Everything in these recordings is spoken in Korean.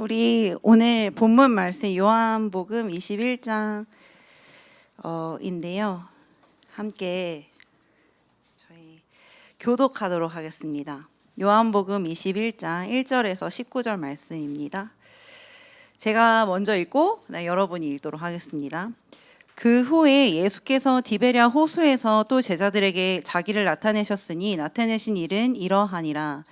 우리 오늘 본문 말씀 요한복음 21장 인데요. 함께 저희 교독하도록 하겠습니다. 요한복음 21장 1절에서 19절 말씀입니다. 제가 먼저 읽고 여러분이 읽도록 하겠습니다. 그 후에 예수께서 디베랴 호수에서 또 제자들에게 자기를 나타내셨으니 나타내신 일은 이러하니라.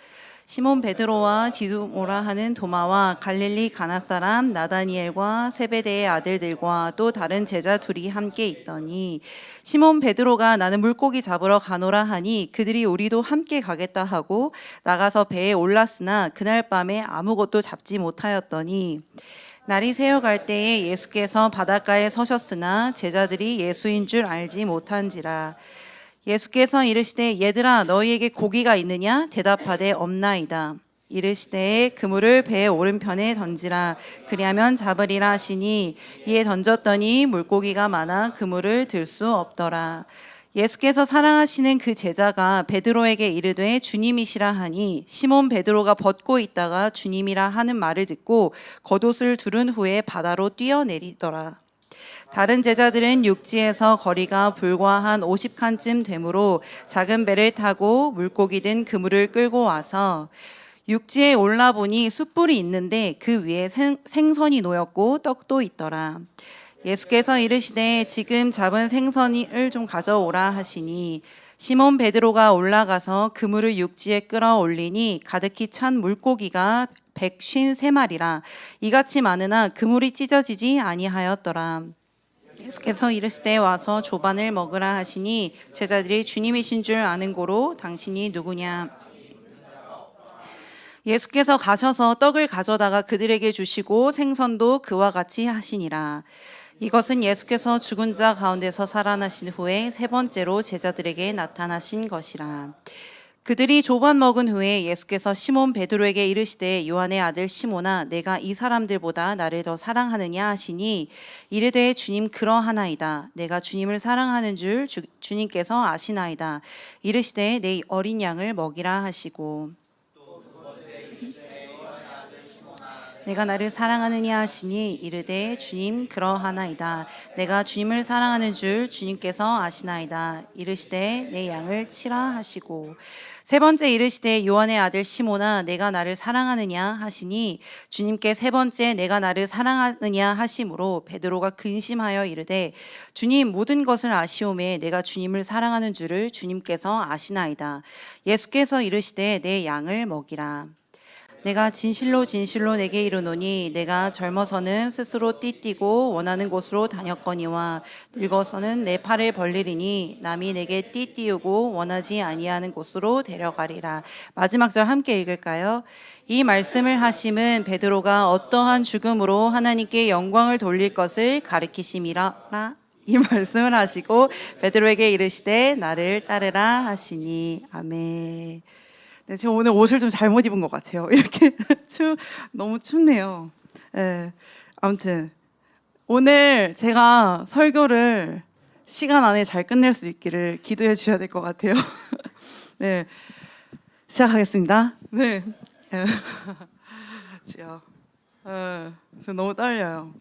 시몬 베드로와 디두모라 하는 도마와 갈릴리 가나 사람 나다니엘과 세베대의 아들들과 또 다른 제자 둘이 함께 있더니 시몬 베드로가 나는 물고기 잡으러 가노라 하니 그들이 우리도 함께 가겠다 하고 나가서 배에 올랐으나 그날 밤에 아무것도 잡지 못하였더니 날이 새어갈 때에 예수께서 바닷가에 서셨으나 제자들이 예수인 줄 알지 못한지라. 예수께서 이르시되 얘들아 너희에게 고기가 있느냐? 대답하되 없나이다. 이르시되 그물을 배의 오른편에 던지라. 그리하면 잡으리라 하시니 이에 던졌더니 물고기가 많아 그물을 들 수 없더라. 예수께서 사랑하시는 그 제자가 베드로에게 이르되 주님이시라 하니 시몬 베드로가 벗고 있다가 주님이라 하는 말을 듣고 겉옷을 두른 후에 바다로 뛰어내리더라. 다른 제자들은 육지에서 거리가 불과 한 50칸쯤 되므로 작은 배를 타고 물고기 든 그물을 끌고 와서 육지에 올라보니 숯불이 있는데 그 위에 생선이 놓였고 떡도 있더라. 예수께서 이르시되 지금 잡은 생선을 좀 가져오라 하시니 시몬 베드로가 올라가서 그물을 육지에 끌어올리니 가득히 찬 물고기가 153마리라. 이같이 많으나 그물이 찢어지지 아니하였더라. 예수께서 이르시되 와서 조반을 먹으라 하시니 제자들이 주님이신 줄 아는 고로 당신이 누구냐. 예수께서 가셔서 떡을 가져다가 그들에게 주시고 생선도 그와 같이 하시니라. 이것은 예수께서 죽은 자 가운데서 살아나신 후에 세 번째로 제자들에게 나타나신 것이라. 그들이 조반 먹은 후에 예수께서 시몬 베드로에게 이르시되 요한의 아들 시몬아 내가 이 사람들보다 나를 더 사랑하느냐 하시니 이르되 주님 그러하나이다. 내가 주님을 사랑하는 줄 주님께서 아시나이다. 이르시되 내 어린 양을 먹이라 하시고 내가 나를 사랑하느냐 하시니 이르되 주님 그러하나이다. 내가 주님을 사랑하는 줄 주님께서 아시나이다. 이르시되 내 양을 치라 하시고 세 번째 이르시되 요한의 아들 시몬아 내가 나를 사랑하느냐 하시니 주님께 세 번째 내가 나를 사랑하느냐 하심으로 베드로가 근심하여 이르되 주님 모든 것을 아시오매 내가 주님을 사랑하는 줄을 주님께서 아시나이다. 예수께서 이르시되 내 양을 먹이라. 내가 진실로 진실로 내게 이르노니 내가 젊어서는 스스로 띠띠고 원하는 곳으로 다녔거니와 늙어서는 내 팔을 벌리리니 남이 내게 띠띠우고 원하지 아니하는 곳으로 데려가리라. 마지막 절 함께 읽을까요? 이 말씀을 하심은 베드로가 어떠한 죽음으로 하나님께 영광을 돌릴 것을 가리키심이라. 이 말씀을 하시고 베드로에게 이르시되 나를 따르라 하시니 아멘. 네, 제가 오늘 옷을 좀 잘못 입은 것 같아요. 이렇게 너무 춥네요. 네, 아무튼 오늘 제가 설교를 시간 안에 잘 끝낼 수 있기를 기도해 주셔야 될 것 같아요. 네, 시작하겠습니다. 네, 저 너무 떨려요.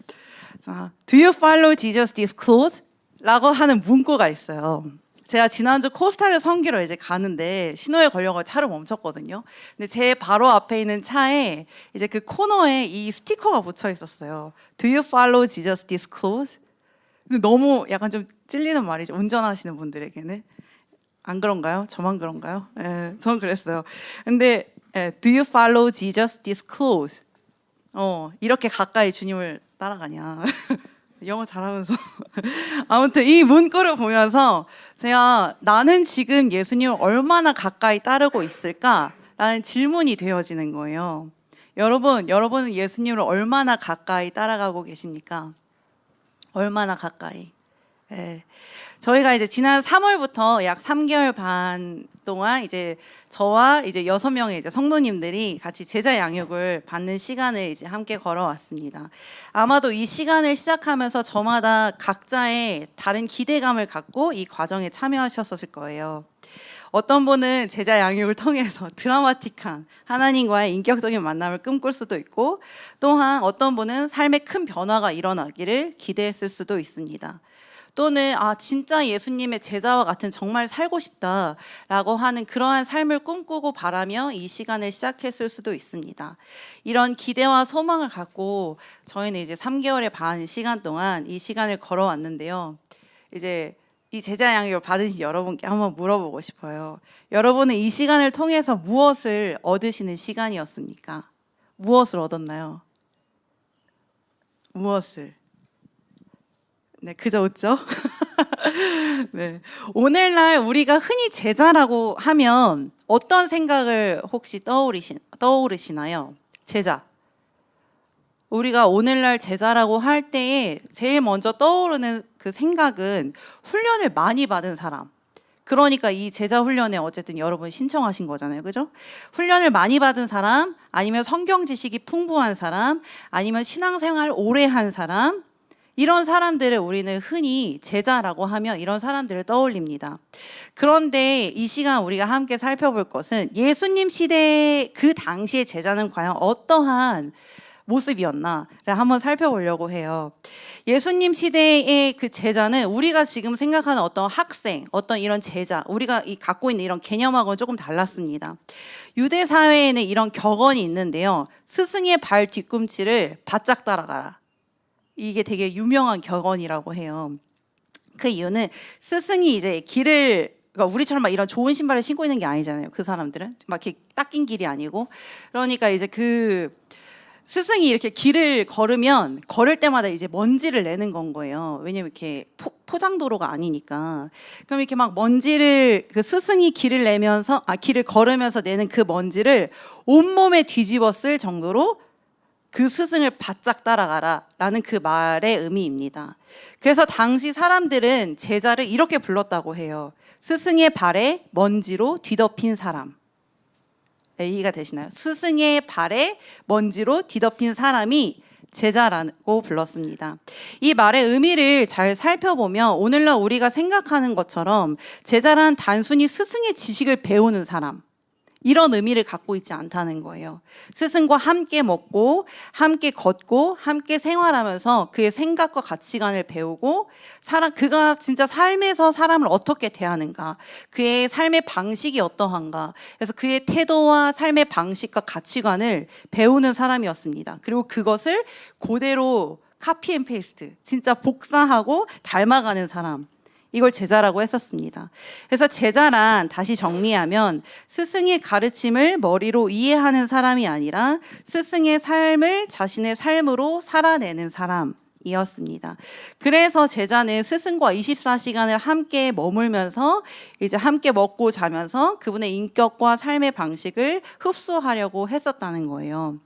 자, Do you follow Jesus this close? 라고 하는 문구가 있어요. 제가 지난주 코스타를 섬기러 이제 가는데 신호에 걸려서 차를 멈췄거든요. 근데 제 바로 앞에 있는 차에 이제 그 코너에 이 스티커가 붙여 있었어요. Do you follow Jesus this close? 근데 너무 약간 좀 찔리는 말이죠. 운전하시는 분들에게는. 안 그런가요? 저만 그런가요? 예, 전 그랬어요. 근데 Do you follow Jesus this close? 이렇게 가까이 주님을 따라가냐. 영어 잘하면서 아무튼 이 문구를 보면서 제가 나는 지금 예수님을 얼마나 가까이 따르고 있을까라는 질문이 되어지는 거예요. 여러분은 예수님을 얼마나 가까이 따라가고 계십니까? 얼마나 가까이? 네. 저희가 이제 지난 3월부터 약 3개월 반 동안 이제 저와 이제 6명의 이제 성도님들이 같이 제자 양육을 받는 시간을 이제 함께 걸어왔습니다. 아마도 이 시간을 시작하면서 저마다 각자의 다른 기대감을 갖고 이 과정에 참여하셨을 거예요. 어떤 분은 제자 양육을 통해서 드라마틱한 하나님과의 인격적인 만남을 꿈꿀 수도 있고, 또한 어떤 분은 삶의 큰 변화가 일어나기를 기대했을 수도 있습니다. 또는 진짜 예수님의 제자와 같은 정말 살고 싶다라고 하는 그러한 삶을 꿈꾸고 바라며 이 시간을 시작했을 수도 있습니다. 이런 기대와 소망을 갖고 저희는 이제 3개월의 반 시간 동안 이 시간을 걸어왔는데요. 이제 이 제자 양육을 받으신 여러분께 한번 물어보고 싶어요. 여러분은 이 시간을 통해서 무엇을 얻으시는 시간이었습니까? 무엇을 얻었나요? 무엇을? 네, 그저 웃죠? 네. 오늘날 우리가 흔히 제자라고 하면 어떤 생각을 혹시 떠오르시나요? 제자. 우리가 오늘날 제자라고 할 때에 제일 먼저 떠오르는 그 생각은 훈련을 많이 받은 사람. 그러니까 이 제자 훈련에 어쨌든 여러분 신청하신 거잖아요. 그죠? 훈련을 많이 받은 사람, 아니면 성경 지식이 풍부한 사람, 아니면 신앙생활 오래 한 사람, 이런 사람들을 우리는 흔히 제자라고 하면 이런 사람들을 떠올립니다. 그런데 이 시간 우리가 함께 살펴볼 것은 예수님 시대 그 당시의 제자는 과연 어떠한 모습이었나를 한번 살펴보려고 해요. 예수님 시대의 그 제자는 우리가 지금 생각하는 어떤 학생, 어떤 이런 제자, 우리가 갖고 있는 이런 개념하고는 조금 달랐습니다. 유대 사회에는 이런 격언이 있는데요. 스승의 발 뒤꿈치를 바짝 따라가라. 이게 되게 유명한 격언이라고 해요. 그 이유는 스승이 이제 그러니까 우리처럼 막 이런 좋은 신발을 신고 있는 게 아니잖아요. 그 사람들은 막 이렇게 닦인 길이 아니고, 그러니까 이제 그 스승이 이렇게 길을 걸으면 걸을 때마다 이제 먼지를 내는 건 거예요. 왜냐면 이렇게 포장도로가 아니니까. 그럼 이렇게 막 먼지를 그 스승이 길을 걸으면서 내는 그 먼지를 온몸에 뒤집어 쓸 정도로 그 스승을 바짝 따라가라 라는 그 말의 의미입니다. 그래서 당시 사람들은 제자를 이렇게 불렀다고 해요. 스승의 발에 먼지로 뒤덮인 사람. 이해가 되시나요? 스승의 발에 먼지로 뒤덮인 사람이 제자라고 불렀습니다. 이 말의 의미를 잘 살펴보면 오늘날 우리가 생각하는 것처럼 제자란 단순히 스승의 지식을 배우는 사람, 이런 의미를 갖고 있지 않다는 거예요. 스승과 함께 먹고 함께 걷고 함께 생활하면서 그의 생각과 가치관을 배우고 그가 진짜 삶에서 사람을 어떻게 대하는가, 그의 삶의 방식이 어떠한가, 그래서 그의 태도와 삶의 방식과 가치관을 배우는 사람이었습니다. 그리고 그것을 그대로 카피 앤 페이스트, 진짜 복사하고 닮아가는 사람, 이걸 제자라고 했었습니다. 그래서 제자란, 다시 정리하면 스승의 가르침을 머리로 이해하는 사람이 아니라 스승의 삶을 자신의 삶으로 살아내는 사람이었습니다. 그래서 제자는 스승과 24시간을 함께 머물면서 이제 함께 먹고 자면서 그분의 인격과 삶의 방식을 흡수하려고 했었다는 거예요.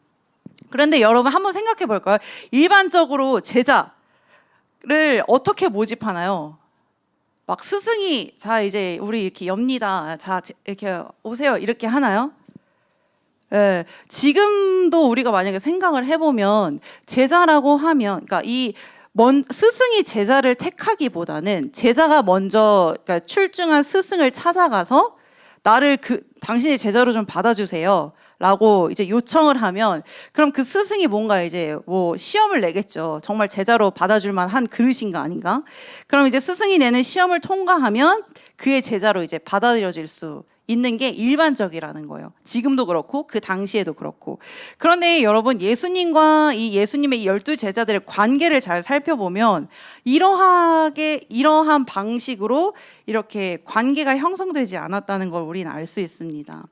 그런데 여러분 한번 생각해 볼까요? 일반적으로 제자를 어떻게 모집하나요? 막 스승이 이제 우리 이렇게 엽니다. 이렇게 오세요. 이렇게 하나요? 예, 지금도 우리가 만약에 생각을 해보면 제자라고 하면, 그러니까 스승이 제자를 택하기보다는 제자가 먼저, 그러니까 출중한 스승을 찾아가서 나를 당신의 제자로 좀 받아주세요 라고 이제 요청을 하면, 그럼 그 스승이 뭔가 이제 뭐 시험을 내겠죠. 정말 제자로 받아줄 만한 그릇인가 아닌가? 그럼 이제 스승이 내는 시험을 통과하면 그의 제자로 이제 받아들여질 수 있는 게 일반적이라는 거예요. 지금도 그렇고 그 당시에도 그렇고. 그런데 여러분, 예수님과 이 예수님의 12 제자들의 관계를 잘 살펴보면 이러한 방식으로 이렇게 관계가 형성되지 않았다는 걸 우리는 알 수 있습니다.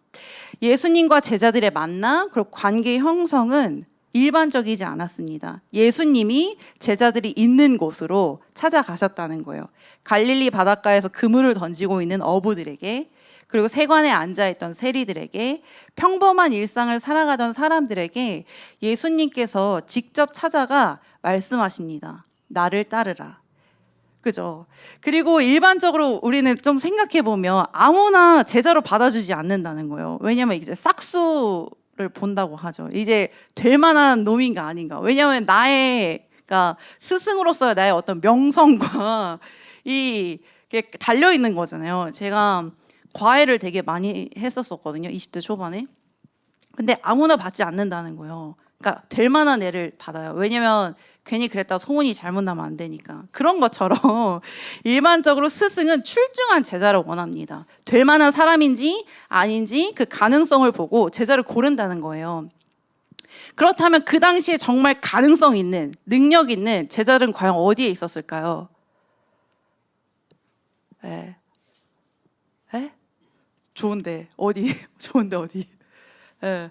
예수님과 제자들의 만남, 그리고 관계 형성은 일반적이지 않았습니다. 예수님이 제자들이 있는 곳으로 찾아가셨다는 거예요. 갈릴리 바닷가에서 그물을 던지고 있는 어부들에게, 그리고 세관에 앉아있던 세리들에게, 평범한 일상을 살아가던 사람들에게 예수님께서 직접 찾아가 말씀하십니다. 나를 따르라. 그죠? 그리고 일반적으로 우리는 좀 생각해보면 아무나 제자로 받아주지 않는다는 거예요. 왜냐면 이제 싹수를 본다고 하죠. 이제 될 만한 놈인가 아닌가. 왜냐면 그러니까 스승으로서의 나의 어떤 명성과 이게 달려있는 거잖아요. 제가 과외를 되게 많이 했었거든요. 20대 초반에. 근데 아무나 받지 않는다는 거예요. 그러니까 될 만한 애를 받아요. 왜냐면 괜히 그랬다가 소문이 잘못 나면 안 되니까. 그런 것처럼 일반적으로 스승은 출중한 제자를 원합니다. 될 만한 사람인지 아닌지 그 가능성을 보고 제자를 고른다는 거예요. 그렇다면 그 당시에 정말 가능성 있는, 능력 있는 제자들은 과연 어디에 있었을까요? 예. 예? 좋은데 어디? 좋은데 어디? 예.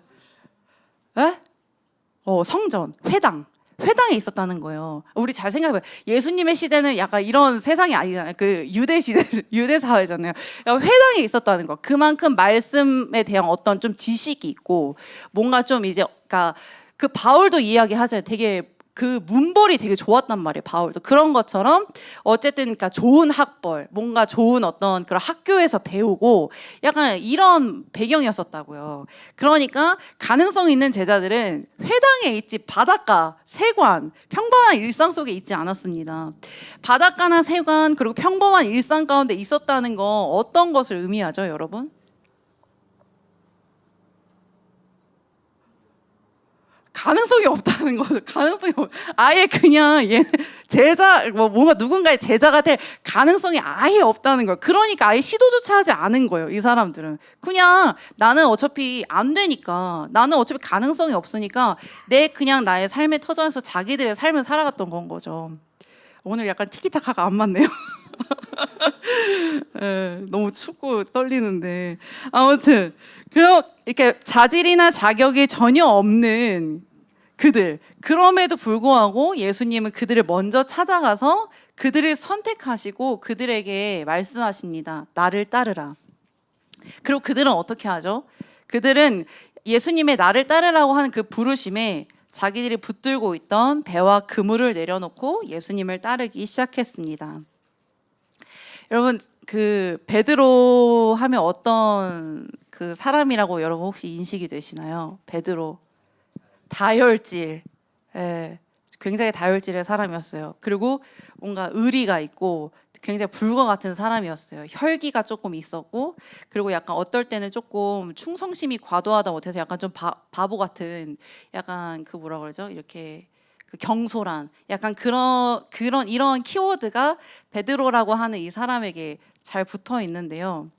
예? 성전, 회당에 있었다는 거예요. 우리 잘 생각해봐요. 예수님의 시대는 약간 이런 세상이 아니잖아요. 그 유대 시대, 유대 사회잖아요. 회당에 있었다는 거. 그만큼 말씀에 대한 어떤 좀 지식이 있고 뭔가 좀 이제, 그러니까 그 바울도 이야기하잖아요. 되게 그 문벌이 되게 좋았단 말이에요. 바울도 그런 것처럼 어쨌든 그러니까 좋은 학벌, 뭔가 좋은 어떤 그런 학교에서 배우고 약간 이런 배경이었었다고요. 그러니까 가능성 있는 제자들은 회당에 있지 바닷가, 세관, 평범한 일상 속에 있지 않았습니다. 바닷가나 세관 그리고 평범한 일상 가운데 있었다는 거 어떤 것을 의미하죠, 여러분? 가능성이 없다는 거죠. 아예 그냥 얘 제자 뭔가 누군가의 제자가 될 가능성이 아예 없다는 거예요. 그러니까 아예 시도조차 하지 않은 거예요. 이 사람들은 그냥 나는 어차피 안 되니까, 나는 어차피 가능성이 없으니까 그냥 나의 삶의 터전에서 자기들의 삶을 살아갔던 건 거죠. 오늘 약간 티키타카가 안 맞네요. 네, 너무 춥고 떨리는데 아무튼 이렇게 자질이나 자격이 전혀 없는 그들, 그럼에도 불구하고 예수님은 그들을 먼저 찾아가서 그들을 선택하시고 그들에게 말씀하십니다. 나를 따르라. 그리고 그들은 어떻게 하죠? 그들은 예수님의 나를 따르라고 하는 그 부르심에 자기들이 붙들고 있던 배와 그물을 내려놓고 예수님을 따르기 시작했습니다. 여러분, 그 베드로 하면 어떤 그 사람이라고 여러분 혹시 인식이 되시나요? 베드로. 다혈질, 굉장히 다혈질의 사람이었어요. 그리고 뭔가 의리가 있고 굉장히 불과 같은 사람이었어요. 혈기가 조금 있었고, 그리고 약간 어떨 때는 조금 충성심이 과도하다 못해서 약간 좀 바보 같은, 약간 그 뭐라 그러죠? 이렇게 그 경솔한, 약간 이런 키워드가 베드로라고 하는 이 사람에게 잘 붙어 있는데요.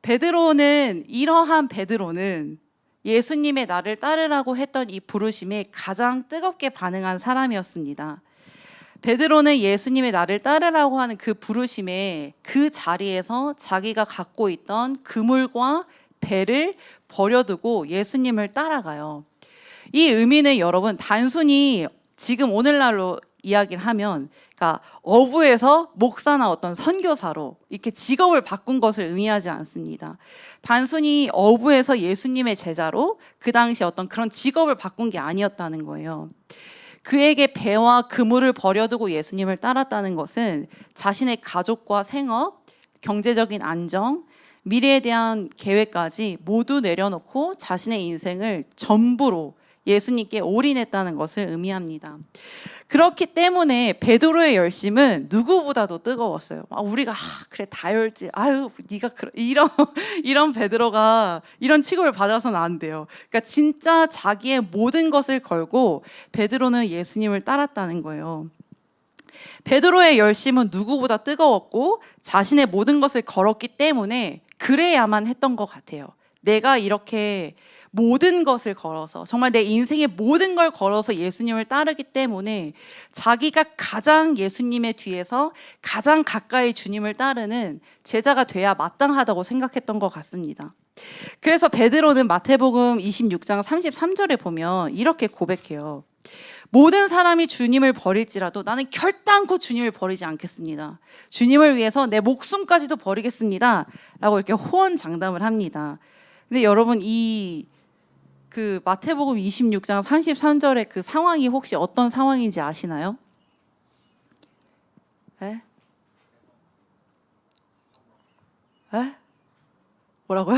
이러한 베드로는 예수님의 나를 따르라고 했던 이 부르심에 가장 뜨겁게 반응한 사람이었습니다. 베드로는 예수님의 나를 따르라고 하는 그 부르심에 그 자리에서 자기가 갖고 있던 그물과 배를 버려두고 예수님을 따라가요. 이 의미는 여러분 단순히 지금 오늘날로 이야기를 하면, 그러니까 어부에서 목사나 어떤 선교사로 이렇게 직업을 바꾼 것을 의미하지 않습니다. 단순히 어부에서 예수님의 제자로 그 당시 어떤 그런 직업을 바꾼 게 아니었다는 거예요. 그에게 배와 그물을 버려두고 예수님을 따랐다는 것은 자신의 가족과 생업, 경제적인 안정, 미래에 대한 계획까지 모두 내려놓고 자신의 인생을 전부로 예수님께 올인했다는 것을 의미합니다. 그렇기 때문에 베드로의 열심은 누구보다도 뜨거웠어요. 우리가 그래 다혈질, 네가 이런 베드로가 이런 취급을 받아서는 안 돼요. 그러니까 진짜 자기의 모든 것을 걸고 베드로는 예수님을 따랐다는 거예요. 베드로의 열심은 누구보다 뜨거웠고 자신의 모든 것을 걸었기 때문에 그래야만 했던 것 같아요. 내가 이렇게 모든 것을 걸어서, 정말 내 인생의 모든 걸 걸어서 예수님을 따르기 때문에 자기가 가장 예수님의 뒤에서 가장 가까이 주님을 따르는 제자가 돼야 마땅하다고 생각했던 것 같습니다. 그래서 베드로는 마태복음 26장 33절에 보면 이렇게 고백해요. 모든 사람이 주님을 버릴지라도 나는 결단코 주님을 버리지 않겠습니다. 주님을 위해서 내 목숨까지도 버리겠습니다. 라고 이렇게 호언장담을 합니다. 근데 여러분, 그 마태복음 26장 33절의 그 상황이 혹시 어떤 상황인지 아시나요? 에? 뭐라고요?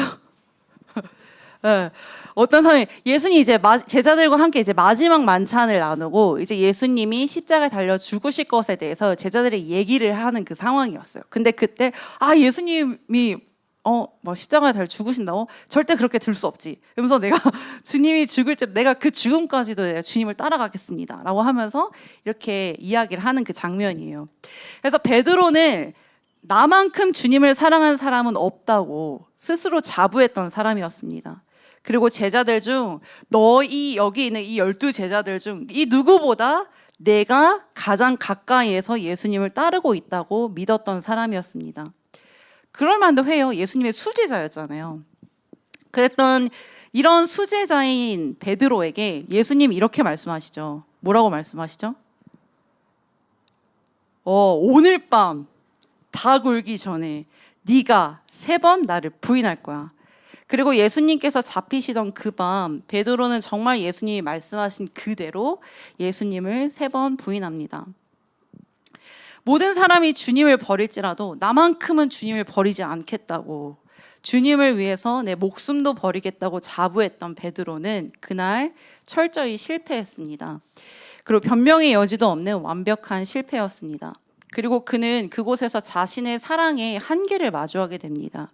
네. 어떤 상황이, 예수님이 이제 제자들과 함께 이제 마지막 만찬을 나누고 이제 예수님이 십자가에 달려 죽으실 것에 대해서 제자들이 얘기를 하는 그 상황이었어요. 근데 그때 예수님이 뭐 십자가에 달려 죽으신다고? 절대 그렇게 들 수 없지. 그러면서 내가 주님이 죽을 때 내가 그 죽음까지도 내가 주님을 따라가겠습니다. 라고 하면서 이렇게 이야기를 하는 그 장면이에요. 그래서 베드로는 나만큼 주님을 사랑하는 사람은 없다고 스스로 자부했던 사람이었습니다. 그리고 제자들 중 여기 있는 이 12제자들 중 이 누구보다 내가 가장 가까이에서 예수님을 따르고 있다고 믿었던 사람이었습니다. 그럴 만도 해요. 예수님의 수제자였잖아요. 그랬던 이런 수제자인 베드로에게 예수님이 이렇게 말씀하시죠. 뭐라고 말씀하시죠? 오늘 밤 닭 울기 전에 네가 3번 나를 부인할 거야. 그리고 예수님께서 잡히시던 그 밤 베드로는 정말 예수님이 말씀하신 그대로 예수님을 3번 부인합니다. 모든 사람이 주님을 버릴지라도 나만큼은 주님을 버리지 않겠다고, 주님을 위해서 내 목숨도 버리겠다고 자부했던 베드로는 그날 철저히 실패했습니다. 그리고 변명의 여지도 없는 완벽한 실패였습니다. 그리고 그는 그곳에서 자신의 사랑의 한계를 마주하게 됩니다.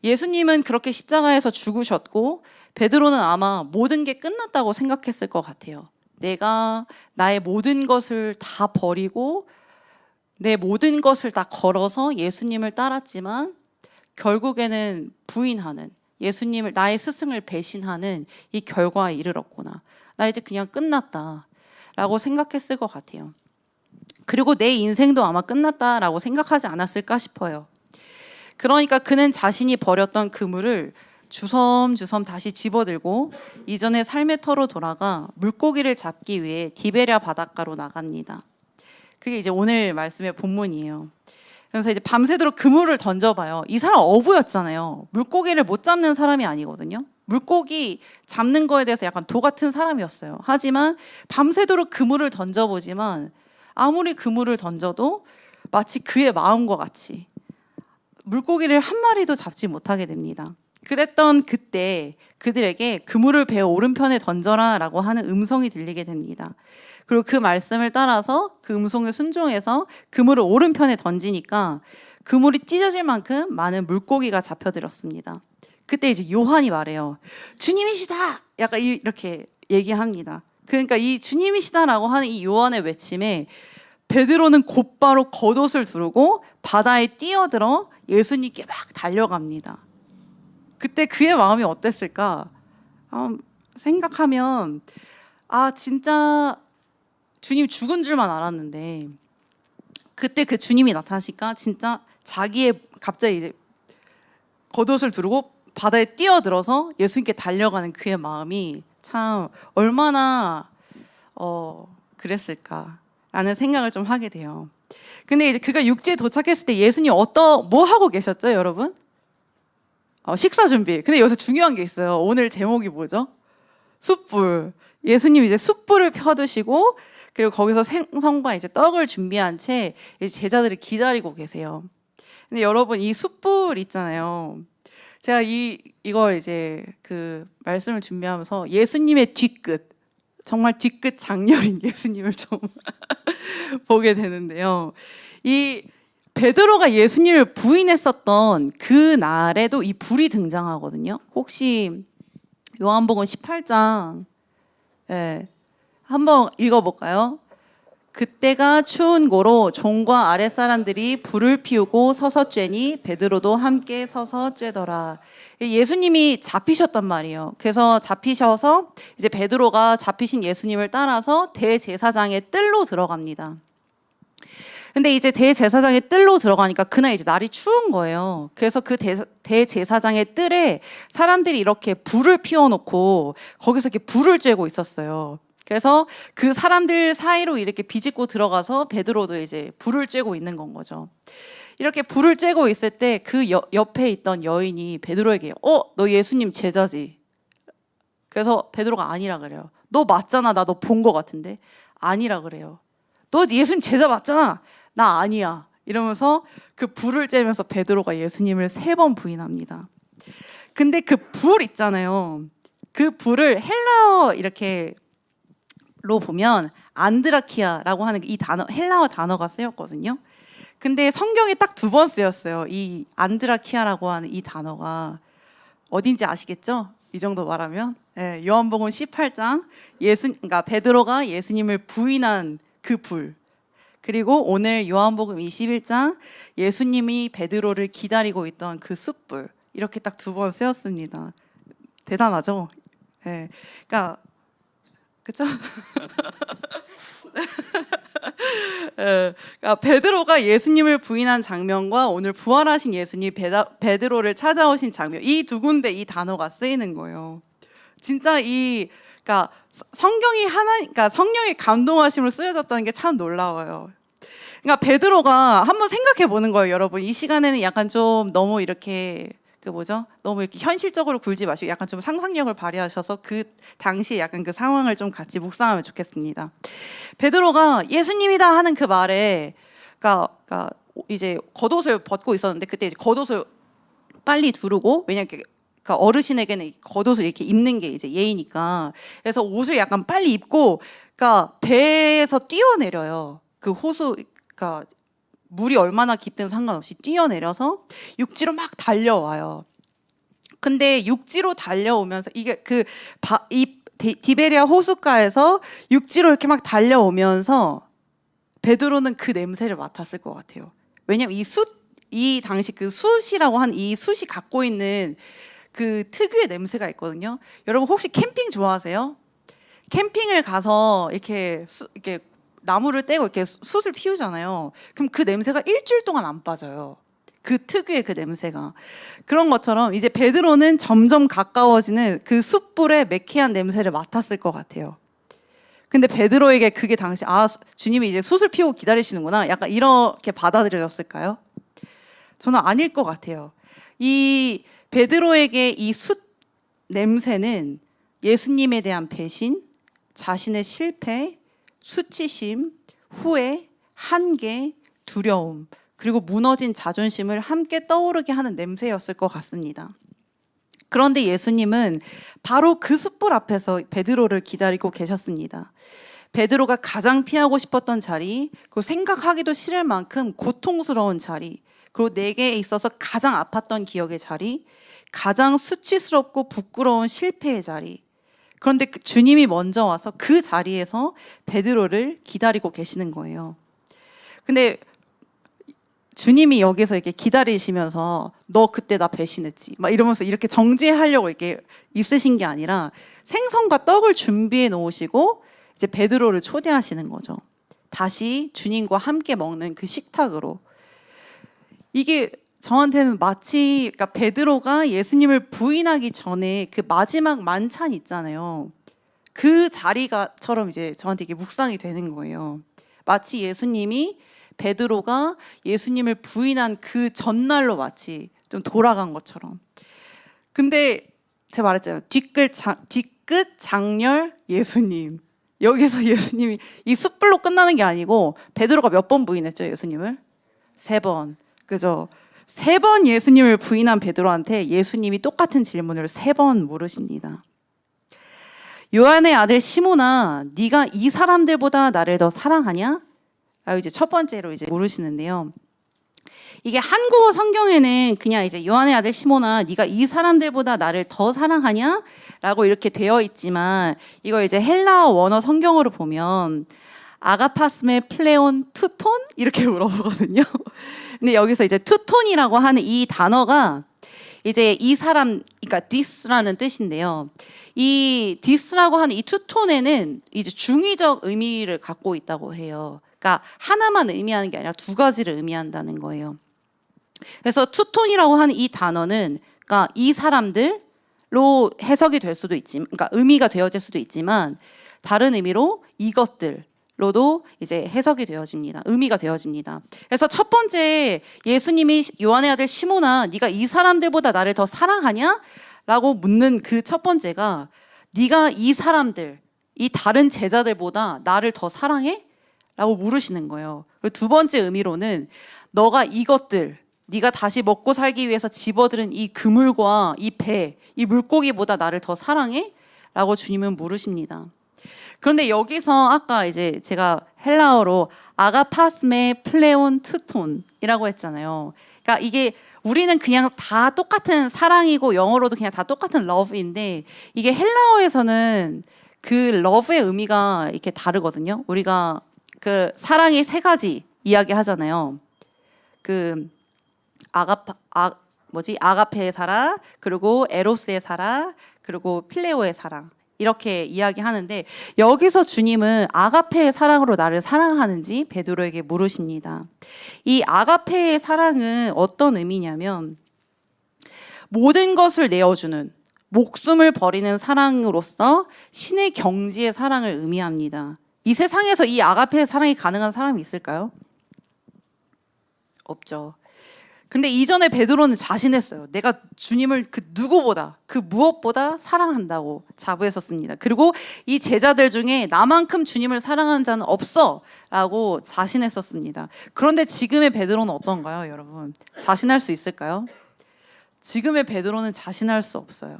예수님은 그렇게 십자가에서 죽으셨고 베드로는 아마 모든 게 끝났다고 생각했을 것 같아요. 내가 나의 모든 것을 다 버리고 내 모든 것을 다 걸어서 예수님을 따랐지만 결국에는 부인하는, 예수님을, 나의 스승을 배신하는 이 결과에 이르렀구나. 나 이제 그냥 끝났다 라고 생각했을 것 같아요. 그리고 내 인생도 아마 끝났다라고 생각하지 않았을까 싶어요. 그러니까 그는 자신이 버렸던 그물을 주섬주섬 다시 집어들고 이전의 삶의 터로 돌아가 물고기를 잡기 위해 디베랴 바닷가로 나갑니다. 그게 이제 오늘 말씀의 본문이에요. 그래서 이제 밤새도록 그물을 던져봐요. 이 사람 어부였잖아요. 물고기를 못 잡는 사람이 아니거든요. 물고기 잡는 거에 대해서 약간 도 같은 사람이었어요. 하지만 밤새도록 그물을 던져보지만 아무리 그물을 던져도 마치 그의 마음과 같이 물고기를 한 마리도 잡지 못하게 됩니다. 그랬던 그때 그들에게 그물을 배어 오른편에 던져라 라고 하는 음성이 들리게 됩니다. 그리고 그 말씀을 따라서 그 음성에 순종해서 그물을 오른편에 던지니까 그물이 찢어질 만큼 많은 물고기가 잡혀들었습니다. 그때 이제 요한이 말해요. 주님이시다! 약간 이렇게 얘기합니다. 그러니까 이 주님이시다라고 하는 이 요한의 외침에 베드로는 곧바로 겉옷을 두르고 바다에 뛰어들어 예수님께 막 달려갑니다. 그때 그의 마음이 어땠을까? 생각하면 진짜 주님 죽은 줄만 알았는데 그때 그 주님이 나타나시니까 진짜 자기의 갑자기 이제 겉옷을 두르고 바다에 뛰어들어서 예수님께 달려가는 그의 마음이 참 얼마나 그랬을까라는 생각을 좀 하게 돼요. 근데 이제 그가 육지에 도착했을 때 예수님 뭐 하고 계셨죠, 여러분? 식사 준비. 근데 여기서 중요한 게 있어요. 오늘 제목이 뭐죠? 숯불. 예수님 이제 숯불을 펴두시고 그리고 거기서 생선과 이제 떡을 준비한 채 이제 제자들을 기다리고 계세요. 근데 여러분 이 숯불 있잖아요. 제가 이걸 이제 그 말씀을 준비하면서 예수님의 뒤끝, 정말 뒤끝 장렬인 예수님을 좀 보게 되는데요. 이 베드로가 예수님을 부인했었던 그 날에도 이 불이 등장하거든요. 혹시 요한복음 18장 한번 읽어볼까요? 그때가 추운 고로 종과 아랫사람들이 불을 피우고 서서 쬐니 베드로도 함께 서서 쬐더라. 예수님이 잡히셨단 말이에요. 그래서 잡히셔서 이제 베드로가 잡히신 예수님을 따라서 대제사장의 뜰로 들어갑니다. 근데 이제 대제사장의 뜰로 들어가니까 그날 이제 날이 추운 거예요. 그래서 그 대제사장의 뜰에 사람들이 이렇게 불을 피워놓고 거기서 이렇게 불을 쬐고 있었어요. 그래서 그 사람들 사이로 이렇게 비집고 들어가서 베드로도 이제 불을 쬐고 있는 건 거죠. 이렇게 불을 쬐고 있을 때 그 옆에 있던 여인이 베드로에게 너 예수님 제자지? 그래서 베드로가 아니라 그래요. 너 맞잖아. 나 너 본 거 같은데. 아니라 그래요. 너 예수님 제자 맞잖아. 나 아니야. 이러면서 그 불을 쬐면서 베드로가 예수님을 3번 부인합니다. 근데 그 불 있잖아요. 그 불을 헬라어 이렇게 로 보면 안드라키아라고 하는 이 단어, 헬라어 단어가 쓰였거든요. 근데 성경에 딱 2번 쓰였어요. 이 안드라키아라고 하는 이 단어가 어딘지 아시겠죠? 이 정도 말하면. 네, 요한복음 18장 그러니까 베드로가 예수님을 부인한 그 불. 그리고 오늘 요한복음 21장 예수님이 베드로를 기다리고 있던 그 숯불. 이렇게 딱 2번 쓰였습니다. 대단하죠? 네, 그러니까 그렇죠? 그러니까 베드로가 예수님을 부인한 장면과 오늘 부활하신 예수님이 베드로를 찾아오신 장면, 이 2군데 이 단어가 쓰이는 거예요. 진짜 그러니까 그러니까 성령의 감동하심으로 쓰여졌다는 게 참 놀라워요. 그러니까 베드로가 한번 생각해 보는 거예요, 여러분. 이 시간에는 약간 좀 너무 이렇게 너무 이렇게 현실적으로 굴지 마시고 약간 좀 상상력을 발휘하셔서 그 당시 약간 그 상황을 좀 같이 묵상하면 좋겠습니다. 베드로가 예수님이다 하는 그 말에, 그러니까 이제 겉옷을 벗고 있었는데 그때 이제 겉옷을 빨리 두르고, 왜냐면 그러니까 어르신에게는 겉옷을 이렇게 입는 게 이제 예의니까, 그래서 옷을 약간 빨리 입고, 그러니까 배에서 뛰어내려요. 그 호수, 그러니까 물이 얼마나 깊든 상관없이 뛰어내려서 육지로 막 달려와요. 근데 육지로 달려오면서 이게 이 디베리아 호숫가에서 육지로 이렇게 막 달려오면서 베드로는 그 냄새를 맡았을 것 같아요. 왜냐면 이 당시 그 숯이라고 한 이 숯이 갖고 있는 그 특유의 냄새가 있거든요. 여러분 혹시 캠핑 좋아하세요? 캠핑을 가서 이렇게 나무를 떼고 이렇게 숯을 피우잖아요. 그럼 그 냄새가 일주일 동안 안 빠져요. 그 특유의 그 냄새가. 그런 것처럼 이제 베드로는 점점 가까워지는 그 숯불의 매캐한 냄새를 맡았을 것 같아요. 근데 베드로에게 그게 당시 주님이 이제 숯을 피우고 기다리시는구나, 약간 이렇게 받아들여졌을까요? 저는 아닐 것 같아요. 이 베드로에게 이 숯 냄새는 예수님에 대한 배신, 자신의 실패, 수치심, 후회, 한계, 두려움, 그리고 무너진 자존심을 함께 떠오르게 하는 냄새였을 것 같습니다. 그런데 예수님은 바로 그 숯불 앞에서 베드로를 기다리고 계셨습니다. 베드로가 가장 피하고 싶었던 자리, 그리고 생각하기도 싫을 만큼 고통스러운 자리, 그리고 내게 있어서 가장 아팠던 기억의 자리, 가장 수치스럽고 부끄러운 실패의 자리. 그런데 주님이 먼저 와서 그 자리에서 베드로를 기다리고 계시는 거예요. 근데 주님이 여기서 이렇게 기다리시면서 너 그때 나 배신했지 막 이러면서 이렇게 정죄하려고 이렇게 있으신 게 아니라 생선과 떡을 준비해 놓으시고 이제 베드로를 초대하시는 거죠. 다시 주님과 함께 먹는 그 식탁으로. 이게 저한테는 마치, 그러니까 베드로가 예수님을 부인하기 전에 그 마지막 만찬 있잖아요. 그 자리가처럼 이제 저한테 이게 묵상이 되는 거예요. 마치 예수님이 베드로가 예수님을 부인한 그 전날로 마치 좀 돌아간 것처럼. 근데 제가 말했잖아요. 뒤끝 장렬 예수님. 여기서 예수님이 이 숯불로 끝나는 게 아니고 베드로가 몇 번 부인했죠, 예수님을? 3번. 그죠? 3번 예수님을 부인한 베드로한테 예수님이 똑같은 질문을 3번 물으십니다. 요한의 아들 시몬아, 네가 이 사람들보다 나를 더 사랑하냐? 라고 이제 첫 번째로 이제 물으시는데요. 이게 한국어 성경에는 그냥 이제 요한의 아들 시몬아, 네가 이 사람들보다 나를 더 사랑하냐? 라고 이렇게 되어 있지만, 이거 이제 헬라어 원어 성경으로 보면 아가파스메 플레온 투톤? 이렇게 물어보거든요. 근데 여기서 이제 투톤이라고 하는 이 단어가 이제 이 사람, 그러니까 this라는 뜻인데요. 이 this라고 하는 이 투톤에는 이제 중의적 의미를 갖고 있다고 해요. 그러니까 하나만 의미하는 게 아니라 2가지를 의미한다는 거예요. 그래서 투톤이라고 하는 이 단어는 그러니까 이 사람들로 해석이 될 수도 있지만, 그러니까 의미가 되어질 수도 있지만 다른 의미로 이것들로도 이제 해석이 되어집니다. 의미가 되어집니다. 그래서 첫 번째 예수님이 요한의 아들 시몬아, 네가 이 사람들보다 나를 더 사랑하냐? 라고 묻는 그 첫 번째가 네가 이 사람들, 이 다른 제자들보다 나를 더 사랑해? 라고 물으시는 거예요. 그리고 2번째 의미로는 너가 이것들, 네가 다시 먹고 살기 위해서 집어들은 이 그물과 이 배, 이 물고기보다 나를 더 사랑해? 라고 주님은 물으십니다. 그런데 여기서 아까 이제 제가 헬라어로 아가파스메 플레온 투톤이라고 했잖아요. 그러니까 이게 우리는 그냥 다 똑같은 사랑이고 영어로도 그냥 다 똑같은 love인데 이게 헬라어에서는 그 love의 의미가 이렇게 다르거든요. 우리가 그 사랑의 세 가지 이야기 하잖아요. 그 아가페의 사랑, 그리고 에로스의 사랑, 그리고 필레오의 사랑. 이렇게 이야기하는데 여기서 주님은 아가페의 사랑으로 나를 사랑하는지 베드로에게 물으십니다. 이 아가페의 사랑은 어떤 의미냐면 모든 것을 내어주는 목숨을 버리는 사랑으로서 신의 경지의 사랑을 의미합니다. 이 세상에서 이 아가페의 사랑이 가능한 사람이 있을까요? 없죠. 근데 이전에 베드로는 자신했어요. 내가 주님을 그 누구보다, 그 무엇보다 사랑한다고 자부했었습니다. 그리고 이 제자들 중에 나만큼 주님을 사랑하는 자는 없어 라고 자신했었습니다. 그런데 지금의 베드로는 어떤가요, 여러분? 자신할 수 있을까요? 지금의 베드로는 자신할 수 없어요.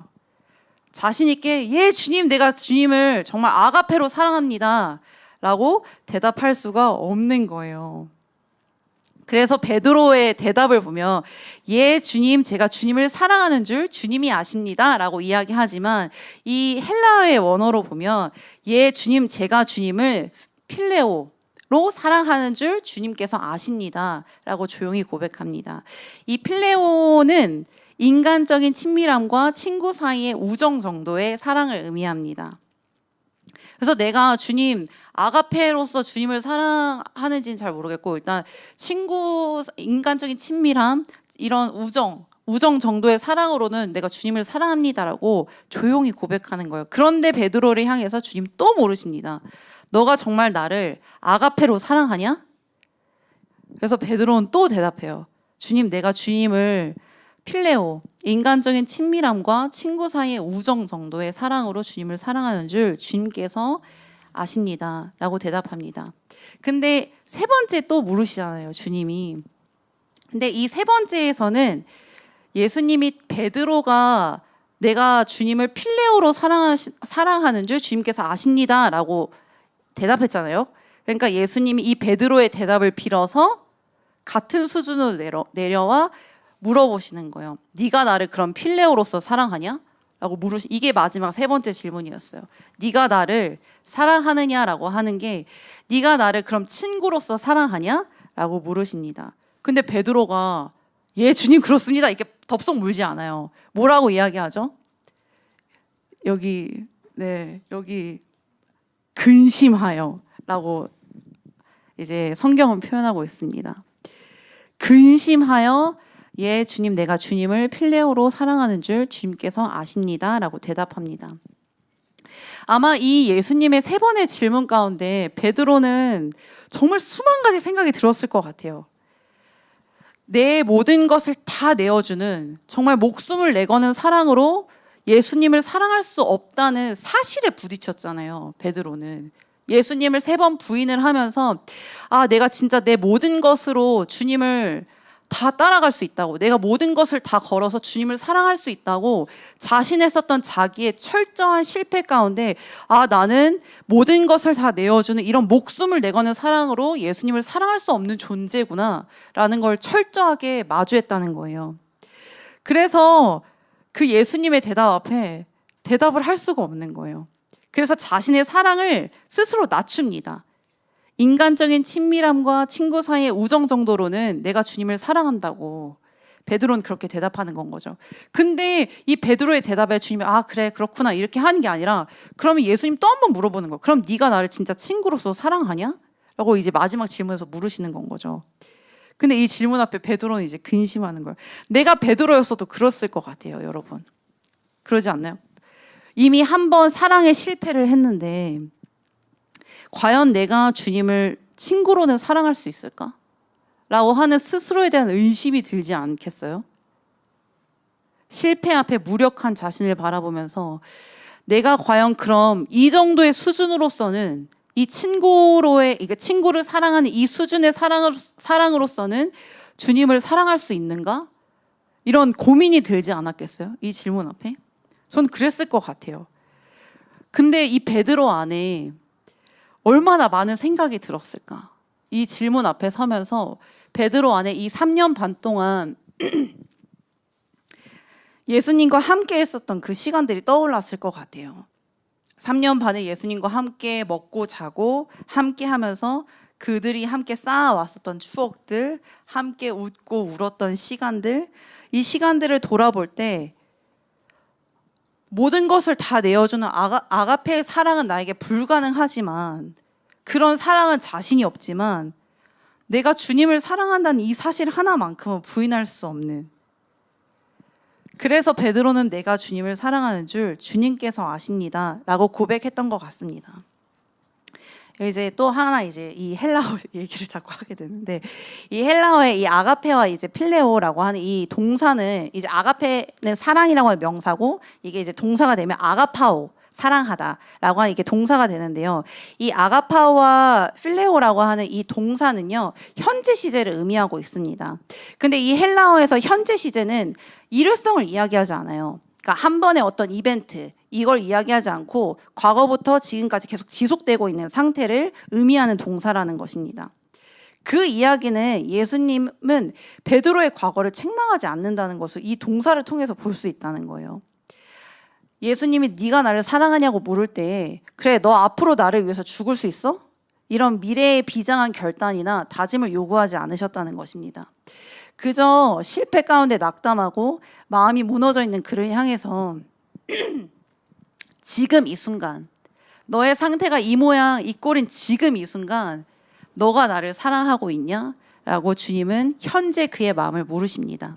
자신 있게 예 주님, 내가 주님을 정말 아가페로 사랑합니다 라고 대답할 수가 없는 거예요. 그래서 베드로의 대답을 보면 예 주님, 제가 주님을 사랑하는 줄 주님이 아십니다 라고 이야기하지만 이 헬라어의 원어로 보면 예 주님, 제가 주님을 필레오로 사랑하는 줄 주님께서 아십니다 라고 조용히 고백합니다. 이 필레오는 인간적인 친밀함과 친구 사이의 우정 정도의 사랑을 의미합니다. 그래서 내가 주님, 아가페로서 주님을 사랑하는지는 잘 모르겠고 일단 친구, 인간적인 친밀함, 이런 우정 정도의 사랑으로는 내가 주님을 사랑합니다라고 조용히 고백하는 거예요. 그런데 베드로를 향해서 주님 또 물으십니다. 너가 정말 나를 아가페로 사랑하냐? 그래서 베드로는 또 대답해요. 주님, 내가 주님을 필레오, 인간적인 친밀함과 친구 사이의 우정 정도의 사랑으로 주님을 사랑하는 줄 주님께서 아십니다 라고 대답합니다. 근데 세 번째 또 물으시잖아요, 주님이. 근데 이 세 번째에서는 예수님이 베드로가 내가 주님을 필레오로 사랑하는 줄 주님께서 아십니다 라고 대답했잖아요. 그러니까 예수님이 이 베드로의 대답을 빌어서 같은 수준으로 내려와 물어보시는 거예요. 네가 나를 그럼 필레오로서 사랑하냐? 라고 이게 마지막 세 번째 질문이었어요. 네가 나를 사랑하느냐라고 하는 게 네가 나를 그럼 친구로서 사랑하냐? 라고 물으십니다. 근데 베드로가 예 주님 그렇습니다 이렇게 덥석 물지 않아요. 뭐라고 이야기하죠? 여기 근심하여 라고 이제 성경은 표현하고 있습니다. 근심하여 예 주님, 내가 주님을 필레오로 사랑하는 줄 주님께서 아십니다 라고 대답합니다. 아마 이 예수님의 세 번의 질문 가운데 베드로는 정말 수만 가지 생각이 들었을 것 같아요. 내 모든 것을 다 내어주는 정말 목숨을 내거는 사랑으로 예수님을 사랑할 수 없다는 사실에 부딪혔잖아요, 베드로는. 예수님을 세 번 부인을 하면서 내가 진짜 내 모든 것으로 주님을 다 따라갈 수 있다고, 내가 모든 것을 다 걸어서 주님을 사랑할 수 있다고 자신했었던 자기의 철저한 실패 가운데 나는 모든 것을 다 내어주는 이런 목숨을 내거는 사랑으로 예수님을 사랑할 수 없는 존재구나 라는 걸 철저하게 마주했다는 거예요. 그래서 그 예수님의 대답 앞에 대답을 할 수가 없는 거예요. 그래서 자신의 사랑을 스스로 낮춥니다. 인간적인 친밀함과 친구 사이의 우정 정도로는 내가 주님을 사랑한다고 베드로는 그렇게 대답하는 건 거죠. 근데 이 베드로의 대답에 주님이 그래 그렇구나 이렇게 하는 게 아니라 그러면 예수님 또 한 번 물어보는 거예요. 그럼 네가 나를 진짜 친구로서 사랑하냐? 라고 이제 마지막 질문에서 물으시는 건 거죠. 근데 이 질문 앞에 베드로는 이제 근심하는 거예요. 내가 베드로였어도 그랬을 것 같아요, 여러분. 그러지 않나요? 이미 한 번 사랑에 실패를 했는데 과연 내가 주님을 친구로는 사랑할 수 있을까? 라고 하는 스스로에 대한 의심이 들지 않겠어요? 실패 앞에 무력한 자신을 바라보면서 내가 과연 그럼 이 정도의 수준으로서는 이 친구를 사랑하는 이 수준의 사랑으로서는 주님을 사랑할 수 있는가? 이런 고민이 들지 않았겠어요? 이 질문 앞에? 전 그랬을 것 같아요. 근데 이 베드로 안에 얼마나 많은 생각이 들었을까? 이 질문 앞에 서면서 베드로 안에 이 3년 반 동안 예수님과 함께 했었던 그 시간들이 떠올랐을 것 같아요. 3년 반을 예수님과 함께 먹고 자고 함께 하면서 그들이 함께 쌓아왔었던 추억들, 함께 웃고 울었던 시간들, 이 시간들을 돌아볼 때 모든 것을 다 내어주는 아가페의 사랑은 나에게 불가능하지만, 그런 사랑은 자신이 없지만 내가 주님을 사랑한다는 이 사실 하나만큼은 부인할 수 없는, 그래서 베드로는 내가 주님을 사랑하는 줄 주님께서 아십니다 라고 고백했던 것 같습니다. 이제 또 하나 이제 이 헬라어 얘기를 자꾸 하게 되는데, 이 헬라어의 이 아가페와 이제 필레오라고 하는 이 동사는, 이제 아가페는 사랑이라고 하는 명사고, 이게 이제 동사가 되면 아가파오, 사랑하다라고 하는 이게 동사가 되는데요. 이 아가파오와 필레오라고 하는 이 동사는요, 현재 시제를 의미하고 있습니다. 근데 이 헬라어에서 현재 시제는 일회성을 이야기하지 않아요. 그러니까 한 번의 어떤 이벤트, 이걸 이야기하지 않고 과거부터 지금까지 계속 지속되고 있는 상태를 의미하는 동사라는 것입니다. 그 이야기는 예수님은 베드로의 과거를 책망하지 않는다는 것을 이 동사를 통해서 볼 수 있다는 거예요. 예수님이 네가 나를 사랑하냐고 물을 때, 그래 너 앞으로 나를 위해서 죽을 수 있어? 이런 미래에 비장한 결단이나 다짐을 요구하지 않으셨다는 것입니다. 그저 실패 가운데 낙담하고 마음이 무너져 있는 그를 향해서 지금 이 순간, 너의 상태가 이 모양 이 꼴인 지금 이 순간 너가 나를 사랑하고 있냐? 라고 주님은 현재 그의 마음을 물으십니다.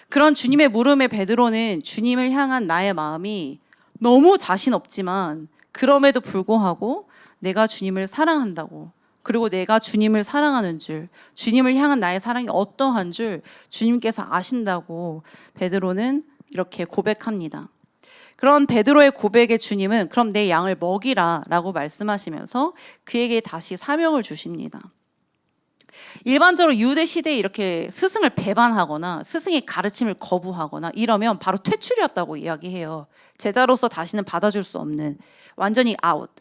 그런 주님의 물음에 베드로는 주님을 향한 나의 마음이 너무 자신 없지만 그럼에도 불구하고 내가 주님을 사랑한다고, 그리고 내가 주님을 사랑하는 줄, 주님을 향한 나의 사랑이 어떠한 줄 주님께서 아신다고 베드로는 이렇게 고백합니다. 그런 베드로의 고백에 주님은 그럼 내 양을 먹이라 라고 말씀하시면서 그에게 다시 사명을 주십니다. 일반적으로 유대 시대에 이렇게 스승을 배반하거나 스승의 가르침을 거부하거나 이러면 바로 퇴출이었다고 이야기해요. 제자로서 다시는 받아줄 수 없는, 완전히 아웃.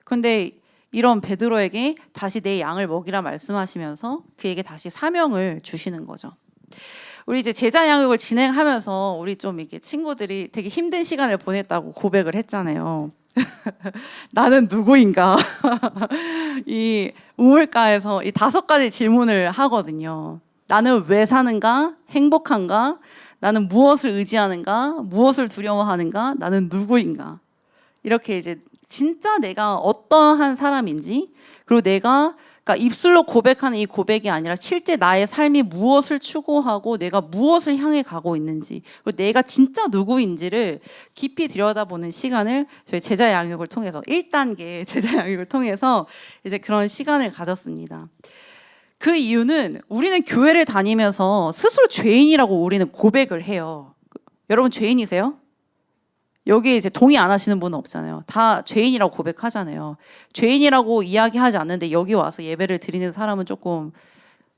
근데 이런 베드로에게 다시 내 양을 먹이라 말씀하시면서 그에게 다시 사명을 주시는 거죠. 우리 이제 제자 양육을 진행하면서 우리 좀 이렇게 친구들이 되게 힘든 시간을 보냈다고 고백을 했잖아요. 나는 누구인가? 이 우물가에서 이 5가지 질문을 하거든요. 나는 왜 사는가? 행복한가? 나는 무엇을 의지하는가? 무엇을 두려워하는가? 나는 누구인가? 이렇게 이제 진짜 내가 어떠한 사람인지, 그리고 내가 그러니까 입술로 고백하는 이 고백이 아니라 실제 나의 삶이 무엇을 추구하고 내가 무엇을 향해 가고 있는지, 그리고 내가 진짜 누구인지를 깊이 들여다보는 시간을 저희 제자 양육을 통해서 1단계 제자 양육을 통해서 이제 그런 시간을 가졌습니다. 그 이유는 우리는 교회를 다니면서 스스로 죄인이라고 우리는 고백을 해요. 여러분 죄인이세요? 여기 이제 동의 안 하시는 분은 없잖아요. 다 죄인이라고 고백하잖아요. 죄인이라고 이야기하지 않는데 여기 와서 예배를 드리는 사람은 조금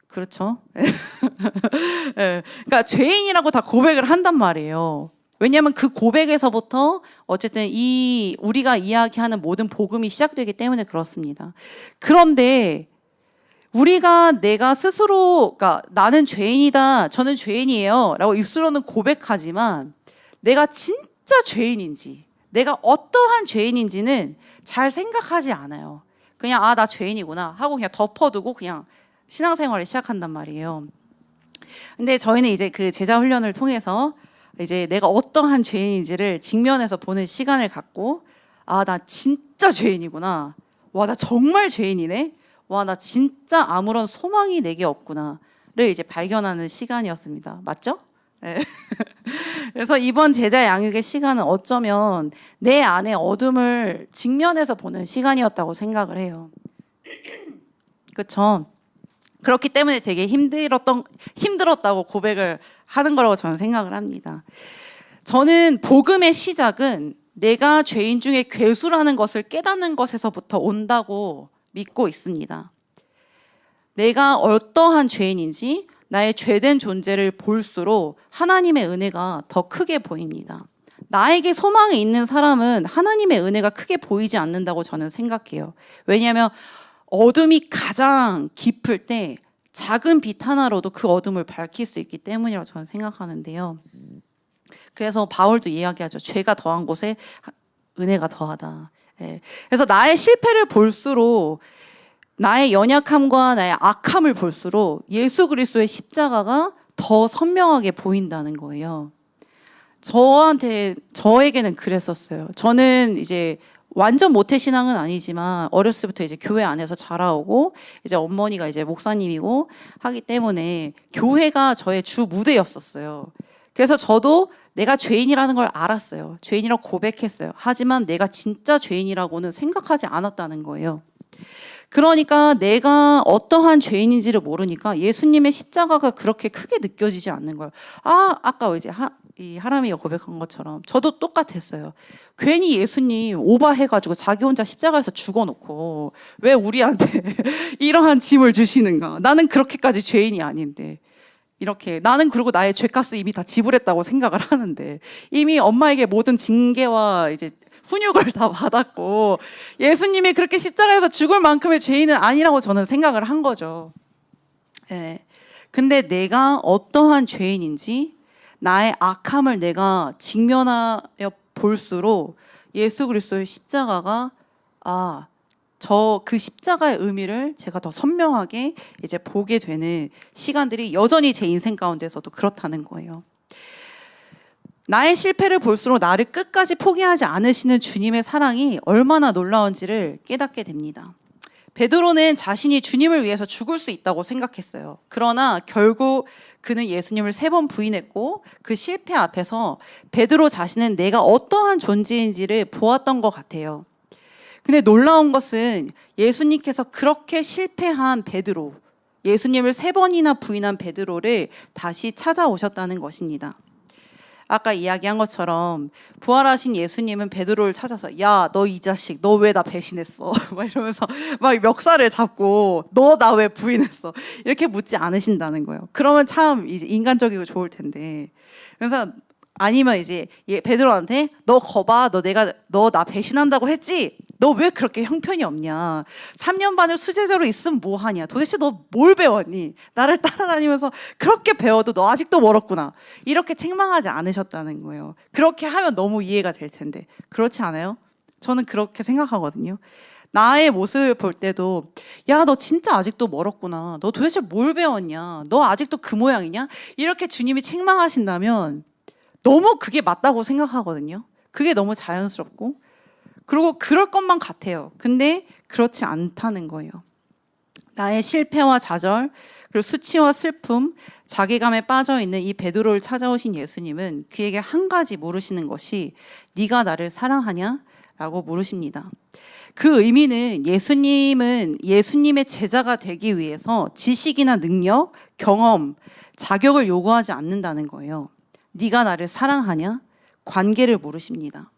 그렇죠. 네. 그러니까 죄인이라고 다 고백을 한단 말이에요. 왜냐하면 그 고백에서부터 어쨌든 이 우리가 이야기하는 모든 복음이 시작되기 때문에 그렇습니다. 그런데 우리가 내가 스스로, 그러니까 나는 죄인이다, 저는 죄인이에요 라고 입술로는 고백하지만 내가 진짜 죄인인지, 내가 어떠한 죄인인지는 잘 생각하지 않아요. 그냥 나 죄인이구나 하고 그냥 덮어두고 그냥 신앙생활을 시작한단 말이에요. 근데 저희는 이제 그 제자 훈련을 통해서 이제 내가 어떠한 죄인인지를 직면해서 보는 시간을 갖고, 나 진짜 죄인이구나, 와 나 정말 죄인이네, 와 나 진짜 아무런 소망이 내게 없구나를 이제 발견하는 시간이었습니다. 맞죠? 네. 그래서 이번 제자 양육의 시간은 어쩌면 내 안의 어둠을 직면해서 보는 시간이었다고 생각을 해요. 그렇죠? 그렇기 때문에 되게 힘들었다고 고백을 하는 거라고 저는 생각을 합니다. 저는 복음의 시작은 내가 죄인 중에 괴수라는 것을 깨닫는 것에서부터 온다고 믿고 있습니다. 내가 어떠한 죄인인지 나의 죄된 존재를 볼수록 하나님의 은혜가 더 크게 보입니다. 나에게 소망이 있는 사람은 하나님의 은혜가 크게 보이지 않는다고 저는 생각해요. 왜냐하면 어둠이 가장 깊을 때 작은 빛 하나로도 그 어둠을 밝힐 수 있기 때문이라고 저는 생각하는데요. 그래서 바울도 이야기하죠. 죄가 더한 곳에 은혜가 더하다. 예. 그래서 나의 실패를 볼수록, 나의 연약함과 나의 악함을 볼수록 예수 그리스도의 십자가가 더 선명하게 보인다는 거예요. 저에게는 그랬었어요. 저는 이제 완전 모태 신앙은 아니지만 어렸을 때부터 이제 교회 안에서 자라오고, 이제 어머니가 이제 목사님이고 하기 때문에 교회가 저의 주 무대였었어요. 그래서 저도 내가 죄인이라는 걸 알았어요. 죄인이라고 고백했어요. 하지만 내가 진짜 죄인이라고는 생각하지 않았다는 거예요. 그러니까 내가 어떠한 죄인인지를 모르니까 예수님의 십자가가 그렇게 크게 느껴지지 않는 거예요. 아까 이제 이 하람이가 고백한 것처럼 저도 똑같았어요. 괜히 예수님 오바해가지고 자기 혼자 십자가에서 죽어놓고 왜 우리한테 이러한 짐을 주시는가. 나는 그렇게까지 죄인이 아닌데. 이렇게 나는 그리고 나의 죄값을 이미 다 지불했다고 생각을 하는데, 이미 엄마에게 모든 징계와 이제 훈육을 다 받았고 예수님이 그렇게 십자가에서 죽을 만큼의 죄인은 아니라고 저는 생각을 한 거죠. 예. 근데 내가 어떠한 죄인인지 나의 악함을 내가 직면하여 볼수록 예수 그리스도의 십자가가 그 십자가의 의미를 제가 더 선명하게 이제 보게 되는 시간들이 여전히 제 인생 가운데서도 그렇다는 거예요. 나의 실패를 볼수록 나를 끝까지 포기하지 않으시는 주님의 사랑이 얼마나 놀라운지를 깨닫게 됩니다. 베드로는 자신이 주님을 위해서 죽을 수 있다고 생각했어요. 그러나 결국 그는 예수님을 3번 부인했고, 그 실패 앞에서 베드로 자신은 내가 어떠한 존재인지를 보았던 것 같아요. 근데 놀라운 것은 예수님께서 그렇게 실패한 베드로, 예수님을 3번이나 부인한 베드로를 다시 찾아오셨다는 것입니다. 아까 이야기한 것처럼 부활하신 예수님은 베드로를 찾아서 야, 너 이 자식, 너 왜 나 배신했어? 막 이러면서 막 멱살을 잡고 너 나 왜 부인했어? 이렇게 묻지 않으신다는 거예요. 그러면 참 이제 인간적이고 좋을 텐데. 그래서 아니면 이제 베드로한테 너 거봐, 너 나 배신한다고 했지? 너 왜 그렇게 형편이 없냐? 3년 반을 수제자로 있으면 뭐 하냐? 도대체 너 뭘 배웠니? 나를 따라다니면서 그렇게 배워도 너 아직도 멀었구나. 이렇게 책망하지 않으셨다는 거예요. 그렇게 하면 너무 이해가 될 텐데. 그렇지 않아요? 저는 그렇게 생각하거든요. 나의 모습을 볼 때도 야, 너 진짜 아직도 멀었구나. 너 도대체 뭘 배웠냐? 너 아직도 그 모양이냐? 이렇게 주님이 책망하신다면 너무 그게 맞다고 생각하거든요. 그게 너무 자연스럽고, 그리고 그럴 것만 같아요. 근데 그렇지 않다는 거예요. 나의 실패와 좌절, 그리고 수치와 슬픔, 자괴감에 빠져있는 이 베드로를 찾아오신 예수님은 그에게 한 가지 물으시는 것이 네가 나를 사랑하냐? 라고 물으십니다. 그 의미는 예수님은 예수님의 제자가 되기 위해서 지식이나 능력, 경험, 자격을 요구하지 않는다는 거예요. 네가 나를 사랑하냐? 관계를 물으십니다.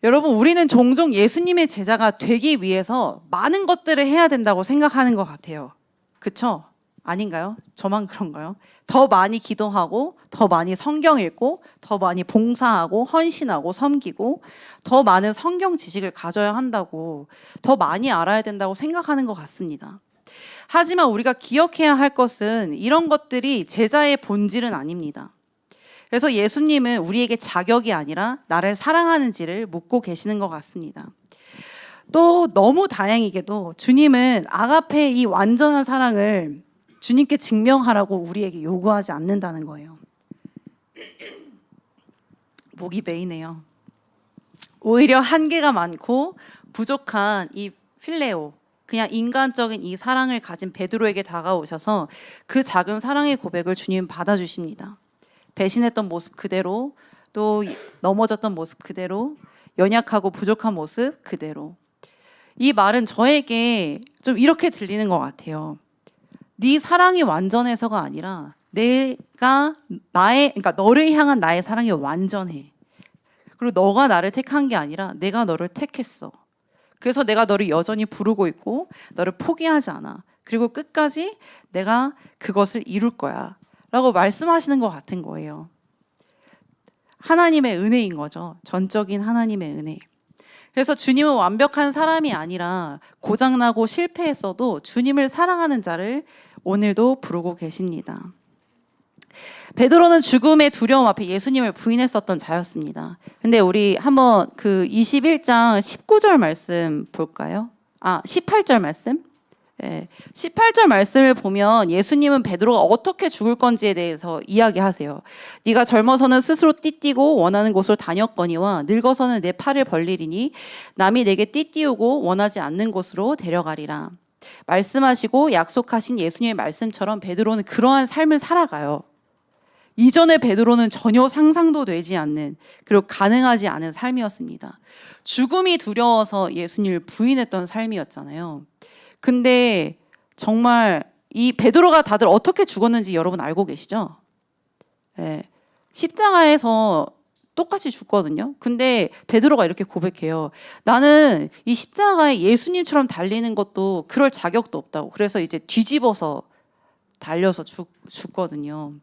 여러분, 우리는 종종 예수님의 제자가 되기 위해서 많은 것들을 해야 된다고 생각하는 것 같아요. 그쵸? 아닌가요? 저만 그런가요? 더 많이 기도하고, 더 많이 성경 읽고, 더 많이 봉사하고, 헌신하고, 섬기고, 더 많은 성경 지식을 가져야 한다고, 더 많이 알아야 된다고 생각하는 것 같습니다. 하지만 우리가 기억해야 할 것은 이런 것들이 제자의 본질은 아닙니다. 그래서 예수님은 우리에게 자격이 아니라 나를 사랑하는지를 묻고 계시는 것 같습니다. 또 너무 다행이게도 주님은 아가페 이 완전한 사랑을 주님께 증명하라고 우리에게 요구하지 않는다는 거예요. 목이 메이네요. 오히려 한계가 많고 부족한 이 필레오, 그냥 인간적인 이 사랑을 가진 베드로에게 다가오셔서 그 작은 사랑의 고백을 주님 받아주십니다. 배신했던 모습 그대로, 또 넘어졌던 모습 그대로, 연약하고 부족한 모습 그대로. 이 말은 저에게 좀 이렇게 들리는 것 같아요. 네 사랑이 완전해서가 아니라 그러니까 너를 향한 나의 사랑이 완전해. 그리고 너가 나를 택한 게 아니라 내가 너를 택했어. 그래서 내가 너를 여전히 부르고 있고 너를 포기하지 않아. 그리고 끝까지 내가 그것을 이룰 거야 라고 말씀하시는 것 같은 거예요. 하나님의 은혜인 거죠. 전적인 하나님의 은혜. 그래서 주님은 완벽한 사람이 아니라 고장나고 실패했어도 주님을 사랑하는 자를 오늘도 부르고 계십니다. 베드로는 죽음의 두려움 앞에 예수님을 부인했었던 자였습니다. 근데 우리 한번 그 21장 19절 말씀 볼까요? 18절 말씀? 네, 18절 말씀을 보면 예수님은 베드로가 어떻게 죽을 건지에 대해서 이야기하세요. 네가 젊어서는 스스로 띠띠고 원하는 곳으로 다녔거니와 늙어서는 내 팔을 벌리리니 남이 내게 띠띠우고 원하지 않는 곳으로 데려가리라. 말씀하시고 약속하신 예수님의 말씀처럼 베드로는 그러한 삶을 살아가요. 이전에 베드로는 전혀 상상도 되지 않는, 그리고 가능하지 않은 삶이었습니다. 죽음이 두려워서 예수님을 부인했던 삶이었잖아요. 근데 정말 이 베드로가 다들 어떻게 죽었는지 여러분 알고 계시죠? 네. 십자가에서 똑같이 죽거든요. 근데 베드로가 이렇게 고백해요. 나는 이 십자가에 예수님처럼 달리는 것도 그럴 자격도 없다고. 그래서 이제 뒤집어서 달려서 죽거든요.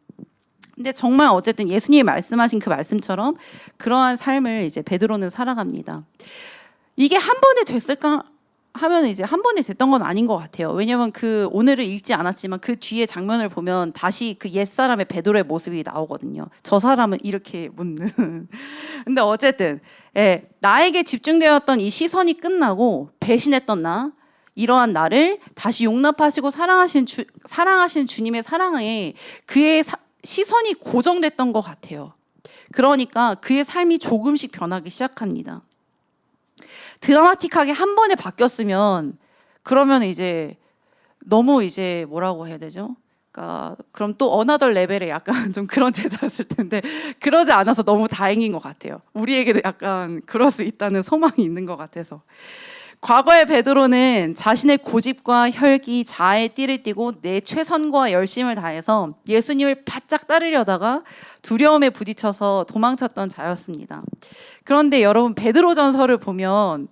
근데 정말 어쨌든 예수님이 말씀하신 그 말씀처럼 그러한 삶을 이제 베드로는 살아갑니다. 이게 한 번에 됐을까 하면 이제 한 번에 됐던 건 아닌 것 같아요. 왜냐면 그 오늘을 읽지 않았지만 그 뒤에 장면을 보면 다시 그 옛사람의 베드로의 모습이 나오거든요. 저 사람은 이렇게 묻는. 근데 어쨌든 나에게 집중되었던 이 시선이 끝나고 배신했던 나, 이러한 나를 다시 용납하시고 사랑하신 주님의 사랑에 그의 시선이 고정됐던 것 같아요. 그러니까 그의 삶이 조금씩 변하기 시작합니다. 드라마틱하게 한 번에 바뀌었으면 그러면 이제 너무 이제 뭐라고 해야 되죠? 그러니까 그럼 또 어나더 레벨의 약간 좀 그런 제자였을 텐데 그러지 않아서 너무 다행인 것 같아요. 우리에게도 약간 그럴 수 있다는 소망이 있는 것 같아서. 과거의 베드로는 자신의 고집과 혈기, 자아의 띠를 띠고 내 최선과 열심을 다해서 예수님을 바짝 따르려다가 두려움에 부딪혀서 도망쳤던 자였습니다. 그런데 여러분 베드로전서를 보면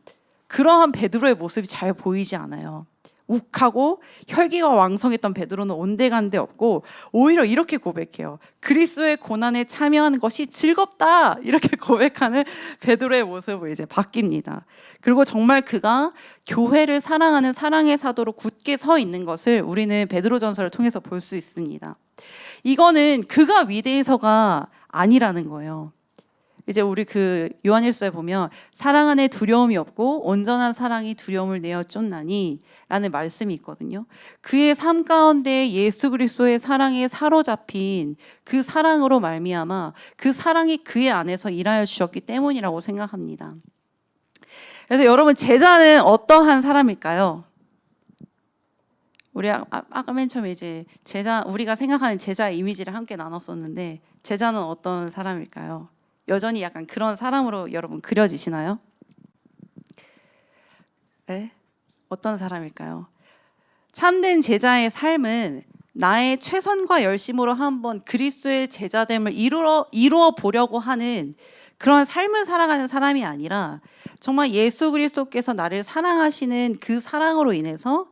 그러한 베드로의 모습이 잘 보이지 않아요. 욱하고 혈기가 왕성했던 베드로는 온데간데 없고 오히려 이렇게 고백해요. 그리스도의 고난에 참여하는 것이 즐겁다, 이렇게 고백하는 베드로의 모습으로 이제 바뀝니다. 그리고 정말 그가 교회를 사랑하는 사랑의 사도로 굳게 서 있는 것을 우리는 베드로전서를 통해서 볼 수 있습니다. 이거는 그가 위대해서가 아니라는 거예요. 이제 우리 그 요한일서에 보면 사랑 안에 두려움이 없고 온전한 사랑이 두려움을 내어 쫓나니 라는 말씀이 있거든요. 그의 삶 가운데 예수 그리스도의 사랑에 사로잡힌 그 사랑으로 말미암아 그 사랑이 그의 안에서 일하여 주셨기 때문이라고 생각합니다. 그래서 여러분 제자는 어떠한 사람일까요? 우리 아까 맨 처음에 이제 우리가 생각하는 제자의 이미지를 함께 나눴었는데 제자는 어떤 사람일까요? 여전히 약간 그런 사람으로 여러분 그려지시나요? 네? 어떤 사람일까요? 참된 제자의 삶은 나의 최선과 열심으로 한번 그리스도의 제자됨을 이루어 보려고 하는 그런 삶을 살아가는 사람이 아니라 정말 예수 그리스도께서 나를 사랑하시는 그 사랑으로 인해서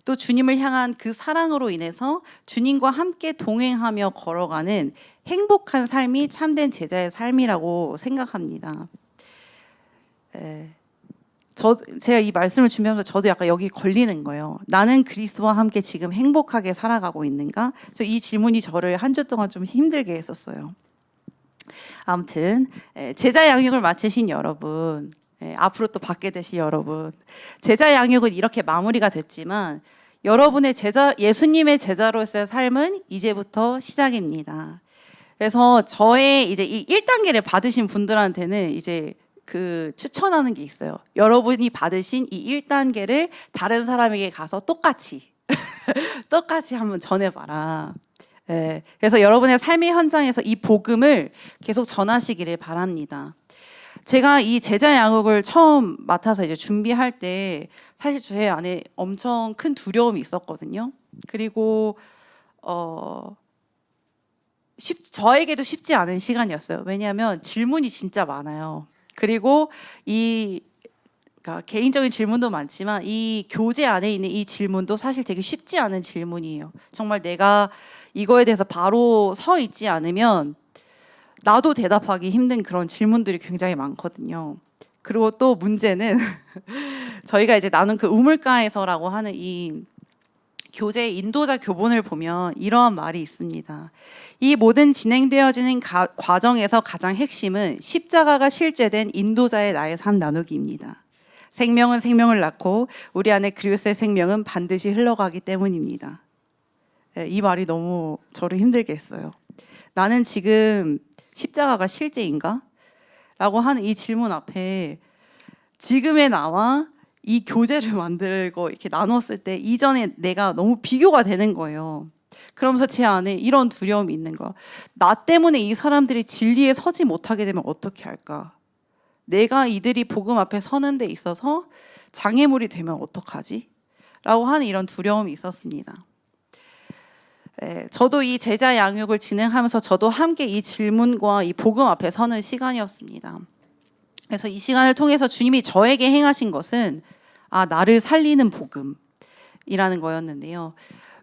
또 주님을 향한 그 사랑으로 인해서 주님과 함께 동행하며 걸어가는 행복한 삶이 참된 제자의 삶이라고 생각합니다. 제가 이 말씀을 준비하면서 저도 약간 여기 걸리는 거예요. 나는 그리스도와 함께 지금 행복하게 살아가고 있는가? 이 질문이 저를 한 주 동안 좀 힘들게 했었어요. 아무튼 제자 양육을 마치신 여러분, 앞으로 또 받게 되실 여러분, 제자 양육은 이렇게 마무리가 됐지만 여러분의 예수님의 제자로서의 삶은 이제부터 시작입니다. 그래서 저의 이제 이 1단계를 받으신 분들한테는 이제 그 추천하는 게 있어요. 여러분이 받으신 이 1단계를 다른 사람에게 가서 똑같이 한번 전해봐라. 그래서 여러분의 삶의 현장에서 이 복음을 계속 전하시기를 바랍니다. 제가 이 제자 양육을 처음 맡아서 이제 준비할 때 사실 제 안에 엄청 큰 두려움이 있었거든요. 그리고 저에게도 쉽지 않은 시간이었어요. 왜냐하면 질문이 진짜 많아요. 그리고 그러니까 개인적인 질문도 많지만 이 교재 안에 있는 이 질문도 사실 되게 쉽지 않은 질문이에요. 정말 내가 이거에 대해서 바로 서 있지 않으면 나도 대답하기 힘든 그런 질문들이 굉장히 많거든요. 그리고 또 문제는 저희가 이제 나눈 그 우물가에서라고 하는 이 교재 인도자 교본을 보면 이러한 말이 있습니다. 이 모든 진행되어지는 과정에서 가장 핵심은 십자가가 실제된 인도자의 나의 삶 나누기입니다. 생명은 생명을 낳고 우리 안에 그리스도의 생명은 반드시 흘러가기 때문입니다. 네, 이 말이 너무 저를 힘들게 했어요. 나는 지금 십자가가 실제인가? 라고 하는 이 질문 앞에 지금의 나와 이 교재를 만들고 이렇게 나눴을 때 이전에 내가 너무 비교가 되는 거예요. 그러면서 제 안에 이런 두려움이 있는 거야. 나 때문에 이 사람들이 진리에 서지 못하게 되면 어떻게 할까? 내가 이들이 복음 앞에 서는 데 있어서 장애물이 되면 어떡하지? 라고 하는 이런 두려움이 있었습니다. 저도 이 제자 양육을 진행하면서 저도 함께 이 질문과 이 복음 앞에 서는 시간이었습니다. 그래서 이 시간을 통해서 주님이 저에게 행하신 것은 나를 살리는 복음이라는 거였는데요.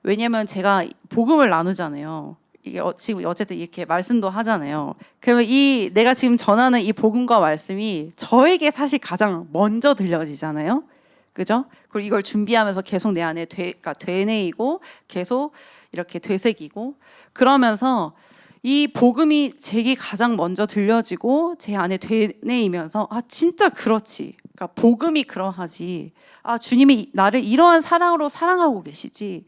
왜냐하면 제가 복음을 나누잖아요. 이게 지금 어쨌든 이렇게 말씀도 하잖아요. 그러면 이 내가 지금 전하는 이 복음과 말씀이 저에게 사실 가장 먼저 들려지잖아요. 그죠? 그리고 이걸 준비하면서 계속 내 안에 그러니까 되뇌이고 계속 이렇게 되새기고 그러면서 이 복음이 제게 가장 먼저 들려지고 제 안에 되뇌이면서 진짜 그렇지. 그러니까 복음이 그러하지. 주님이 나를 이러한 사랑으로 사랑하고 계시지.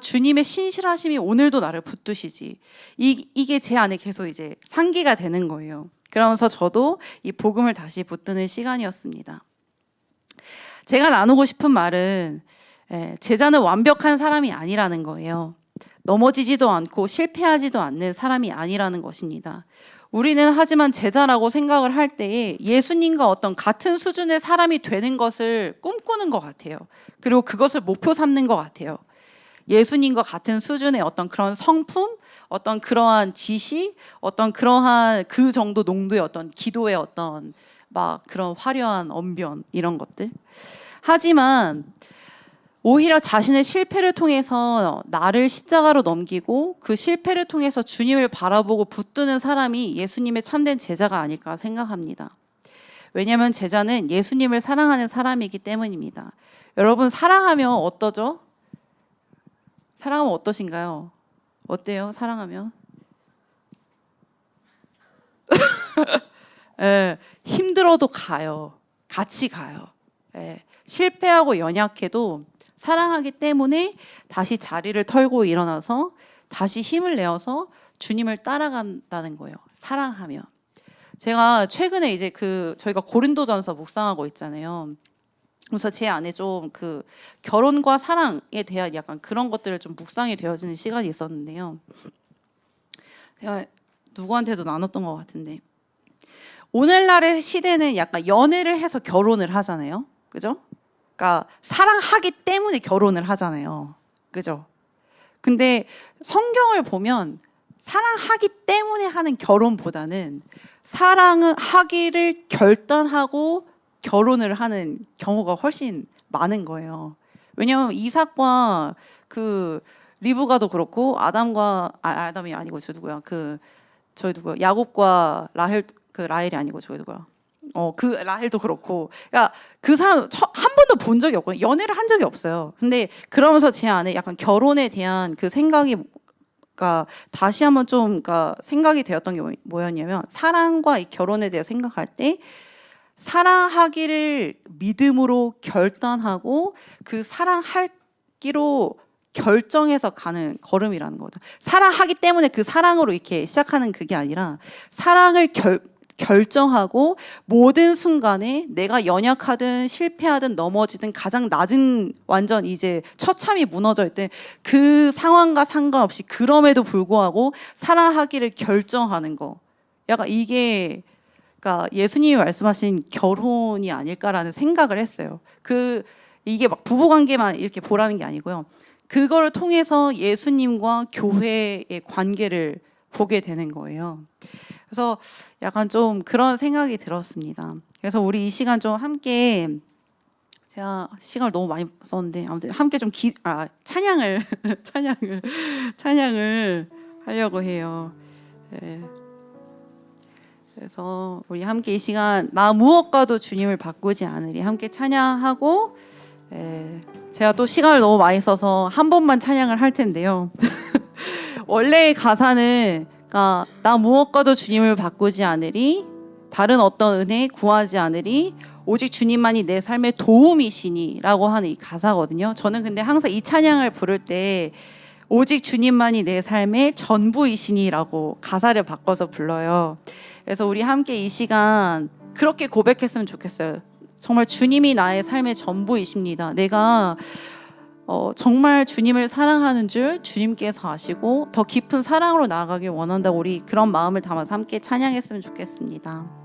주님의 신실하심이 오늘도 나를 붙드시지. 이게 제 안에 계속 이제 상기가 되는 거예요. 그러면서 저도 이 복음을 다시 붙드는 시간이었습니다. 제가 나누고 싶은 말은 제자는 완벽한 사람이 아니라는 거예요. 넘어지지도 않고 실패하지도 않는 사람이 아니라는 것입니다. 우리는 하지만 제자라고 생각을 할 때에 예수님과 어떤 같은 수준의 사람이 되는 것을 꿈꾸는 것 같아요. 그리고 그것을 목표 삼는 것 같아요. 예수님과 같은 수준의 어떤 그런 성품, 어떤 그러한 지식, 어떤 그러한 그 정도 농도의 어떤 기도의 어떤 막 그런 화려한 언변 이런 것들. 하지만 오히려 자신의 실패를 통해서 나를 십자가로 넘기고 그 실패를 통해서 주님을 바라보고 붙드는 사람이 예수님의 참된 제자가 아닐까 생각합니다. 왜냐하면 제자는 예수님을 사랑하는 사람이기 때문입니다. 여러분 사랑하면 어떠죠? 사랑하면 어떠신가요? 어때요? 사랑하면? 힘들어도 가요. 같이 가요. 실패하고 연약해도 사랑하기 때문에 다시 자리를 털고 일어나서 다시 힘을 내어서 주님을 따라간다는 거예요. 사랑하면. 제가 최근에 이제 저희가 고린도전서 묵상하고 있잖아요. 그래서 제 안에 좀 그 결혼과 사랑에 대한 약간 그런 것들을 좀 묵상이 되어지는 시간이 있었는데요. 제가 누구한테도 나눴던 것 같은데 오늘날의 시대는 약간 연애를 해서 결혼을 하잖아요. 그죠? 그러니까 사랑하기 때문에 결혼을 하잖아요. 그죠? 근데 성경을 보면 사랑하기 때문에 하는 결혼보다는 사랑을 하기를 결단하고 결혼을 하는 경우가 훨씬 많은 거예요. 왜냐하면 이삭과 그 리브가도 그렇고 아담이 아니고 저희 누구야? 야곱과 라헬이 아니고 저희 누구야? 그 라헬도 그렇고, 그러니까 그 사람 한 번도 본 적이 없고 연애를 한 적이 없어요. 근데 그러면서 제 안에 약간 결혼에 대한 그 생각이, 그러니까 다시 한번 좀 생각이 되었던 게 뭐였냐면 사랑과 이 결혼에 대해 생각할 때 사랑하기를 믿음으로 결단하고 그 사랑하기로 결정해서 가는 걸음이라는 거죠. 사랑하기 때문에 그 사랑으로 이렇게 시작하는 그게 아니라 사랑을 결정하고 모든 순간에 내가 연약하든 실패하든 넘어지든 가장 낮은 완전 이제 처참히 무너져 있든 그 상황과 상관없이 그럼에도 불구하고 사랑하기를 결정하는 거. 약간 이게 그러니까 예수님이 말씀하신 결혼이 아닐까라는 생각을 했어요. 이게 막 부부관계만 이렇게 보라는 게 아니고요. 그걸 통해서 예수님과 교회의 관계를 보게 되는 거예요. 그래서 약간 좀 그런 생각이 들었습니다. 그래서 우리 이 시간 좀 함께, 제가 시간을 너무 많이 썼는데 아무튼 함께 좀 찬양을 찬양을 하려고 해요. 그래서 우리 함께 이 시간 나 무엇과도 주님을 바꾸지 않으리 함께 찬양하고, 제가 또 시간을 너무 많이 써서 한 번만 찬양을 할 텐데요. 원래의 가사는 그러니까 나 무엇과도 주님을 바꾸지 않으리, 다른 어떤 은혜 구하지 않으리, 오직 주님만이 내 삶의 도움이시니 라고 하는 이 가사거든요. 저는 근데 항상 이 찬양을 부를 때 오직 주님만이 내 삶의 전부이시니 라고 가사를 바꿔서 불러요. 그래서 우리 함께 이 시간 그렇게 고백했으면 좋겠어요. 정말 주님이 나의 삶의 전부이십니다. 내가 정말 주님을 사랑하는 줄 주님께서 아시고 더 깊은 사랑으로 나아가길 원한다고 우리 그런 마음을 담아서 함께 찬양했으면 좋겠습니다.